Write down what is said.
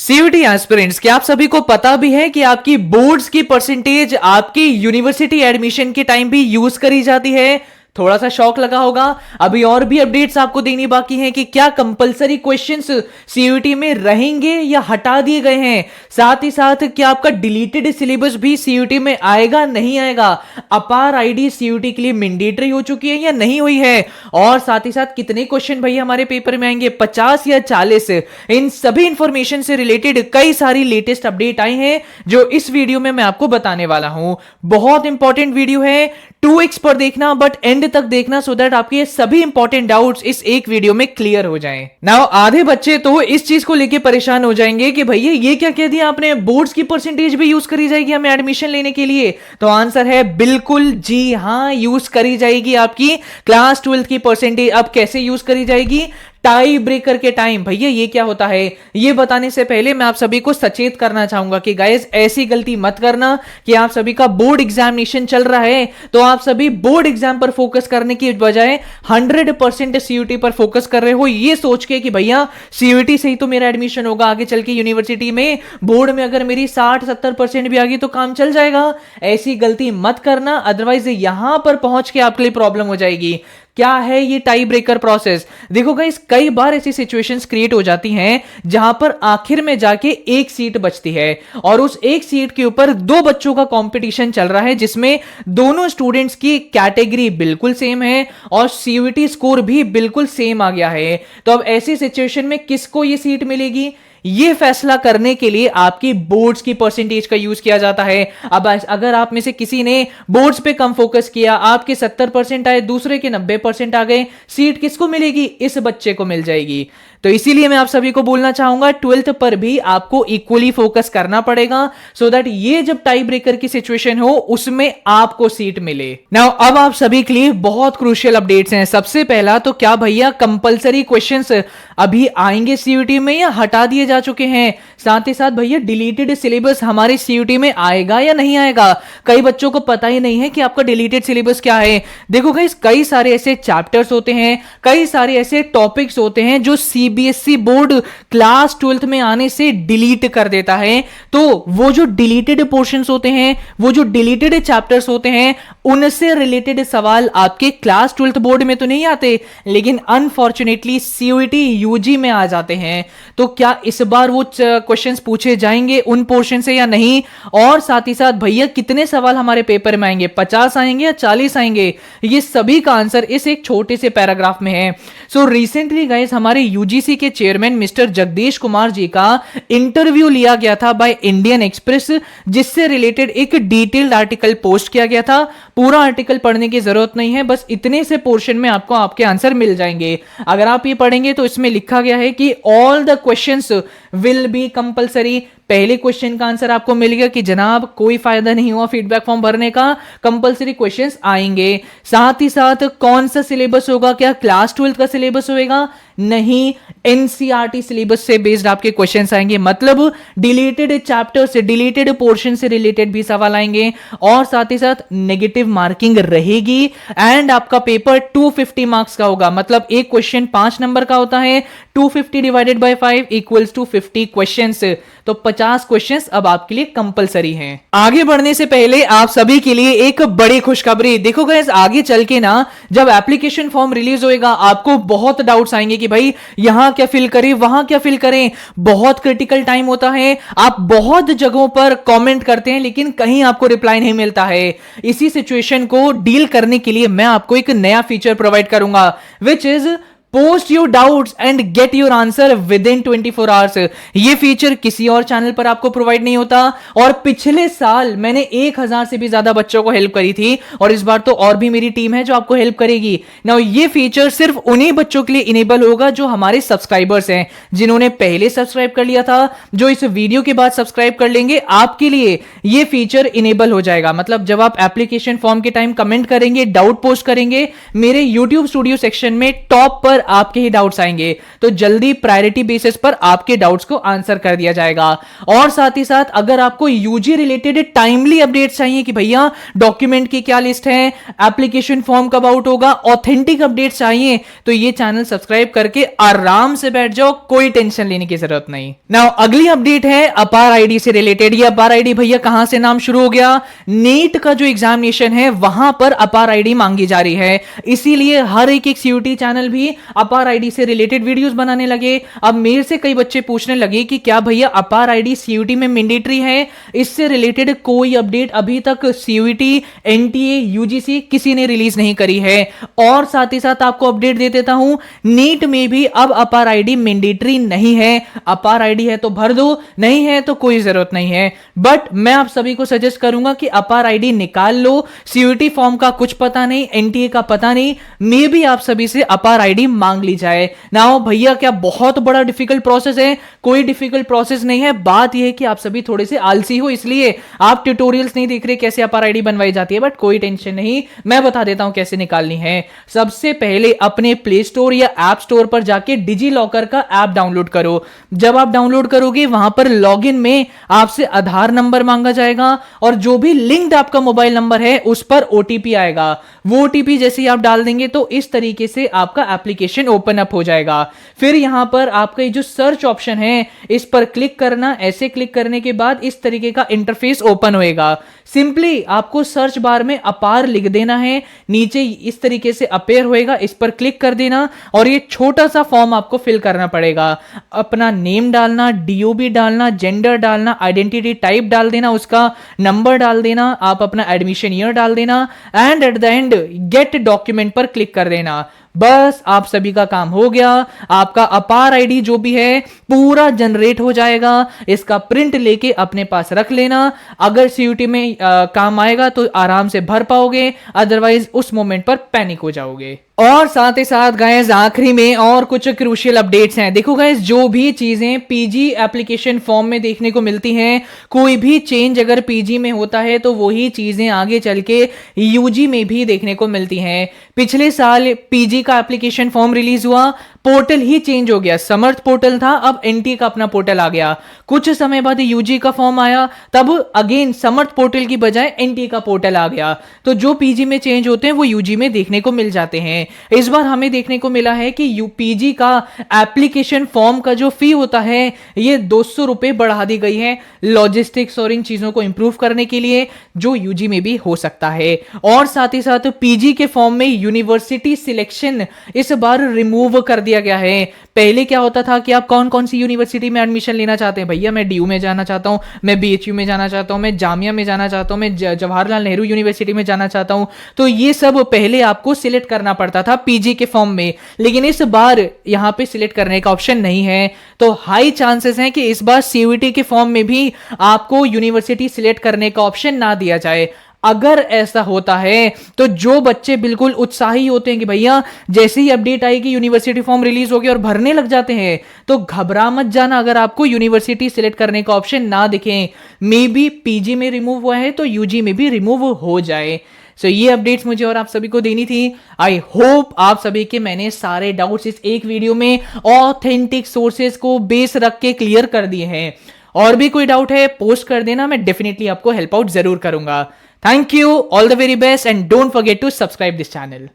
CUT aspirants, क्या आप सभी को पता भी है कि आपकी बोर्ड्स की परसेंटेज आपकी यूनिवर्सिटी एडमिशन के टाइम भी यूज करी जाती है? थोड़ा सा शॉक लगा होगा। अभी और भी अपडेट्स आपको देनी बाकी हैं कि क्या कंपलसरी क्वेश्चंस सीयूटी में रहेंगे या हटा दिए गए हैं। साथ ही साथ क्या आपका डिलीटेड सिलेबस भी सीयूटी में आएगा नहीं आएगा। अपार आईडी सीयूटी के लिए मैंडेटरी हो चुकी है या नहीं हुई है। और साथ ही साथ कितने क्वेश्चन भैया हमारे पेपर में आएंगे, 50 या 40। इन सभी इंफॉर्मेशन से रिलेटेड कई सारी लेटेस्ट अपडेट आई हैं जो इस वीडियो में मैं आपको बताने वाला हूं। बहुत इंपॉर्टेंट वीडियो है, 2x पर देखना बट एंड तक देखना सो दैट आपके ये सभी इंपॉर्टेंट डाउट्स इस एक वीडियो में क्लियर हो जाएं। नाउ आधे बच्चे तो इस चीज को लेके परेशान हो जाएंगे कि भैया ये क्या कह दिया आपने, बोर्ड्स की परसेंटेज भी यूज करी जाएगी हमें एडमिशन लेने के लिए? तो आंसर है बिल्कुल जी हां, यूज करी जाएगी। आपकी क्लास 12 की परसेंटेज अब कैसे यूज करी जाएगी? टाई ब्रेकर के टाइम। भैया ये क्या होता है, ये बताने से पहले मैं आप सभी को सचेत करना चाहूंगा कि गाइस ऐसी गलती मत करना कि आप सभी का बोर्ड एग्जामिनेशन चल रहा है तो आप सभी बोर्ड एग्जाम पर फोकस करने की बजाय 100% सीयूटी पर फोकस कर रहे हो, ये सोच के कि भैया सीयूटी से ही तो मेरा एडमिशन होगा आगे चल के यूनिवर्सिटी में, बोर्ड में अगर मेरी 60-70% भी आ गई तो काम चल जाएगा। ऐसी गलती मत करना, अदरवाइज यहां पर पहुंच के आपके लिए प्रॉब्लम हो जाएगी। क्या है ये टाई ब्रेकर प्रोसेस? देखो गाइस, कई बार ऐसी सिचुएशंस क्रिएट हो जाती हैं जहां पर आखिर में जाके एक सीट बचती है और उस एक सीट के ऊपर दो बच्चों का कंपटीशन चल रहा है जिसमें दोनों स्टूडेंट्स की कैटेगरी बिल्कुल सेम है और सीयूटी स्कोर भी बिल्कुल सेम आ गया है। तो अब ऐसी सिचुएशन में किसको ये सीट मिलेगी, ये फैसला करने के लिए आपकी बोर्ड्स की परसेंटेज का यूज किया जाता है। अब अगर आप में से किसी ने बोर्ड्स पे कम फोकस किया, आपके 70% आए, दूसरे के 90% आ गए, सीट किसको मिलेगी? इस बच्चे को मिल जाएगी। तो इसीलिए मैं आप सभी को बोलना चाहूंगा 12th पर भी आपको इक्वली फोकस करना पड़ेगा सो दैट ये जब टाई ब्रेकर की सिचुएशन हो उसमें आपको सीट मिले। नाउ अब आप सभी के लिए बहुत क्रूशियल अपडेट्स हैं। सबसे पहला तो क्या भैया कंपलसरी क्वेश्चंस अभी आएंगे सीयूटी में या हटा दिए जा चुके हैं? साथ ही साथ भैया डिलीटेड सिलेबस हमारे सीयूटी में आएगा या नहीं आएगा? कई बच्चों को पता ही नहीं है कि आपका डिलीटेड सिलेबस क्या है। देखो गाइस, कई सारे ऐसे चैप्टर्स होते हैं, कई सारे ऐसे टॉपिक्स होते हैं जो सीबीएसई बोर्ड क्लास 12th में आने से डिलीट कर देता है। तो वो जो डिलीटेड पोर्शंस होते हैं, वो जो डिलीटेड चैप्टर्स होते हैं, उनसे रिलेटेड सवाल आपके क्लास 12th बोर्ड में तो नहीं आते, लेकिन अनफॉर्चुनेटली सीयूटी यूजी में आ जाते हैं। तो क्या इस बार वो क्वेश्चंस पूछे जाएंगे उन पोर्शन से या नहीं? और साथ ही साथ भैया कितने सवाल हमारे पेपर में आएंगे, 50 आएंगे या 40 आएंगे? ये सभी का आंसर इस एक छोटे से पैराग्राफ में है। सो रिसेंटली गाइस, हमारे यूजीसी के चेयरमैन मिस्टर जगदीश कुमार जी का इंटरव्यू लिया गया था बाय इंडियन एक्सप्रेस, जिससे रिलेटेड एक डिटेल्ड आर्टिकल पोस्ट किया गया था। पूरा आर्टिकल पढ़ने की जरूरत नहीं है, बस इतने से पोर्शन में आपको आपके आंसर मिल जाएंगे। अगर आप ये पढ़ेंगे तो इसमें लिखा गया है कि all the questions will be compulsory. पहले क्वेश्चन का आंसर आपको मिल गया कि जनाब कोई फायदा नहीं हुआ फीडबैक फॉर्म भरने का, कंपलसरी क्वेश्चंस आएंगे। साथ ही साथ कौन सा सिलेबस होगा, क्या क्लास 12 का सिलेबस होएगा? नहीं, एनसीईआरटी सिलेबस से बेस्ड आपके क्वेश्चंस आएंगे। मतलब डिलीटेड चैप्टर से, डिलीटेड पोर्शन से रिलेटेड भी सवाल आएंगे और साथ ही साथ नेगेटिव मार्किंग रहेगी। एंड आपका पेपर 250 मार्क्स का होगा। मतलब एक क्वेश्चन 5 नंबर का होता है, 250 divided by 5 equals to 50 questions. तो 50 क्वेश्चंस अब आपके लिए कंपलसरी हैं। आगे बढ़ने से पहले आप सभी के लिए एक बड़ी खुशखबरी। देखो गाइस, आगे चल के ना जब एप्लीकेशन फॉर्म रिलीज होएगा आपको बहुत डाउट्स आएंगे कि भाई यहां क्या फिल करें, वहां क्या फिल करें। बहुत क्रिटिकल टाइम होता है, आप बहुत जगहों पर कमेंट करते हैं लेकिन कहीं आपको रिप्लाई नहीं मिलता है। इसी सिचुएशन को डील करने के लिए मैं आपको एक नया फीचर प्रोवाइड करूंगा, which is post your doubts and get your answer with in 24 hours. ये फीचर किसी और चैनल पर आपको प्रोवाइड नहीं होता और पिछले साल मैंने 1000 से भी ज्यादा बच्चों को हेल्प करी थी और इस बार तो और भी मेरी टीम है जो आपको हेल्प करेगी। नाउ ये फीचर सिर्फ उन्हीं बच्चों के लिए इनेबल होगा जो हमारे सब्सक्राइबर्स हैं, जिन्होंने पहले सब्सक्राइब कर लिया था, जो इस वीडियो के बाद सब्सक्राइब कर लेंगे, आपके लिए ये फीचर इनेबल हो जाएगा। मतलब जब आप एप्लीकेशन फॉर्म के टाइम कमेंट करेंगे, डाउट पोस्ट करेंगे, मेरे यूट्यूब स्टूडियो सेक्शन में टॉप पर आपके ही डाउट्स आएंगे, तो जल्दी प्रायोरिटी बेसिस पर आपके डाउट्स को आंसर कर दिया जाएगा। और साथ ही साथ अगर आपको यूजी रिलेटेड टाइमली अपडेट्स चाहिए कि भैया डॉक्यूमेंट की क्या लिस्ट है, एप्लीकेशन फॉर्म कब आउट होगा, ऑथेंटिक अपडेट्स चाहिए, तो ये चैनल सब्सक्राइब करके आराम से बैठ जाओ, कोई टेंशन लेने की जरूरत नहीं। नाउ अगली अपडेट है अपार आईडी से रिलेटेड। ये अपार आईडी भैया कहां से नाम शुरू हो गया, नीट का जो एग्जामिनेशन है वहां पर अपार आईडी मांगी जा रही है, इसीलिए हर एक सीयूटी चैनल भी अपार आईडी से रिलेटेड वीडियोस बनाने लगे। अब मेरे से कई बच्चे पूछने लगे कि क्या भैया अपार आईडी सीयूटी में मैंडेटरी है, इससे रिलेटेड कोई अपडेट अभी तक सीयूटी, एनटीए, यूजीसी किसी ने रिलीज नहीं करी है। और साथ ही साथ आपको अपडेट दे देता हूं, नीट में भी अब अपार आईडी मैंडेटरी नहीं है। अपार आईडी है तो भर दो, नहीं है तो कोई जरूरत नहीं है। बट मैं आप सभी को सजेस्ट करूंगा कि अपार आईडी निकाल लो। सीयूटी फॉर्म का कुछ पता नहीं, एनटीए का पता नहीं, मे भी आप सभी से अपार आईडी मांग ली जाए ना। भैया क्या बहुत बड़ा डिफिकल्ट प्रोसेस है? कोई डिफिकल्ट प्रोसेस नहीं है। बात यह है कि आप सभी थोड़े से आलसी हो, इसलिए आप ट्यूटोरियल्स नहीं देख रहे कैसे अपार आईडी बनवाई जाती है। बट कोई टेंशन नहीं, मैं बता देता हूं कैसे निकालनी है। सबसे पहले अपने प्ले स्टोर या ऐप स्टोर पर जाके डिजी लॉकर का ऐप डाउनलोड करो। जब आप डाउनलोड करोगे वहां पर लॉगिन में आपसे आधार नंबर मांगा जाएगा और जो भी लिंक्ड आपका मोबाइल नंबर है उस पर ओटीपी आएगा। वो ओटीपी जैसे ही आप डाल देंगे तो इस तरीके से आपका एप्लीकेशन ओपन अप हो जाएगा। फिर यहां पर आपका ये जो सर्च ऑप्शन है इस पर क्लिक करना। ऐसे क्लिक करने के बाद इस तरीके का इंटरफेस ओपन होएगा। सिंपली आपको सर्च बार में अपार लिख देना है, नीचे इस तरीके से अपेयर होएगा, इस पर क्लिक कर देना और ये छोटा सा फॉर्म आपको फिल करना पड़ेगा। अपना नेम डालना, डीओबी डालना, जेंडर डालना, आइडेंटिटी टाइप डाल देना, उसका नंबर डाल देना, आप अपना एडमिशन ईयर डाल देना and at the end gate document पर क्लिक कर देना। बस आप सभी का काम हो गया। आपका अपार आईडी जो भी है पूरा जनरेट हो जाएगा। इसका प्रिंट लेके अपने पास रख लेना। अगर सीयूटी में काम आएगा तो आराम से भर पाओगे, अदरवाइज उस मोमेंट पर पैनिक हो जाओगे। और साथ ही साथ गाइस आखिरी में और कुछ क्रूशियल अपडेट्स हैं। देखो गाइस, जो भी चीजें पीजी एप्लीकेशन फॉर्म में देखने को मिलती हैं, कोई भी चेंज अगर पीजी में होता है तो वही चीजें आगे चल के यूजी में भी देखने को मिलती हैं। पिछले साल पीजी का एप्लीकेशन फॉर्म रिलीज हुआ, पोर्टल ही चेंज हो गया। समर्थ पोर्टल था, अब एनटीए का अपना पोर्टल आ गया। कुछ समय बाद यूजी का फॉर्म आया, तब अगेन समर्थ पोर्टल की बजाय एनटीए का पोर्टल आ गया। तो जो पीजी में चेंज होते हैं वो यूजी में देखने को मिल जाते हैं। इस बार हमें देखने को मिला है कि यूपीजी का एप्लीकेशन फॉर्म का जो फी होता है ये 200 रुपए बढ़ा दी गई है, लॉजिस्टिक्स और इन चीजों को इंप्रूव करने के लिए, जो यूजी में भी हो सकता है। और साथ ही साथ पीजी के फॉर्म में यूनिवर्सिटी सिलेक्शन इस बार रिमूव कर दिया गया है। पहले क्या होता था कि आप कौन कौन सी यूनिवर्सिटी में एडमिशन लेना चाहते हैं, भैया मैं डीयू में जाना चाहता हूं, मैं बीएचयू में जाना चाहता हूं, मैं जामिया में जाना चाहता हूं, मैं जवाहरलाल नेहरू यूनिवर्सिटी में जाना चाहता हूं, तो ये सब पहले आपको सिलेक्ट करना पड़ता था पीजी के फॉर्म में। लेकिन इस बार यहां पे सिलेक्ट करने का ऑप्शन नहीं है, तो हाई चांसेस हैं कि इस बार सीयूईटी के फॉर्म में भी आपको यूनिवर्सिटी सिलेक्ट करने का ऑप्शन ना दिया जाए। अगर ऐसा होता है तो जो बच्चे बिल्कुल उत्साही होते हैं कि भैया जैसे ही अपडेट आएगी यूनिवर्सिटी फॉर्म रिलीज होगी और भरने लग जाते हैं, तो घबरा मत जाना अगर आपको यूनिवर्सिटी सिलेक्ट करने का ऑप्शन ना दिखे। मे बी पीजी में रिमूव हुआ है तो यूजी में भी रिमूव हो जाए। सो ये अपडेट्स मुझे और आप सभी को देनी थी। आई होप आप सभी के मैंने सारे डाउट्स इस एक वीडियो में ऑथेंटिक सोर्सेज को बेस रख के क्लियर कर दिए हैं। और भी कोई डाउट है पोस्ट कर देना, मैं डेफिनेटली आपको हेल्प आउट जरूर करूंगा। Thank you, all the very best, and don't forget to subscribe this channel.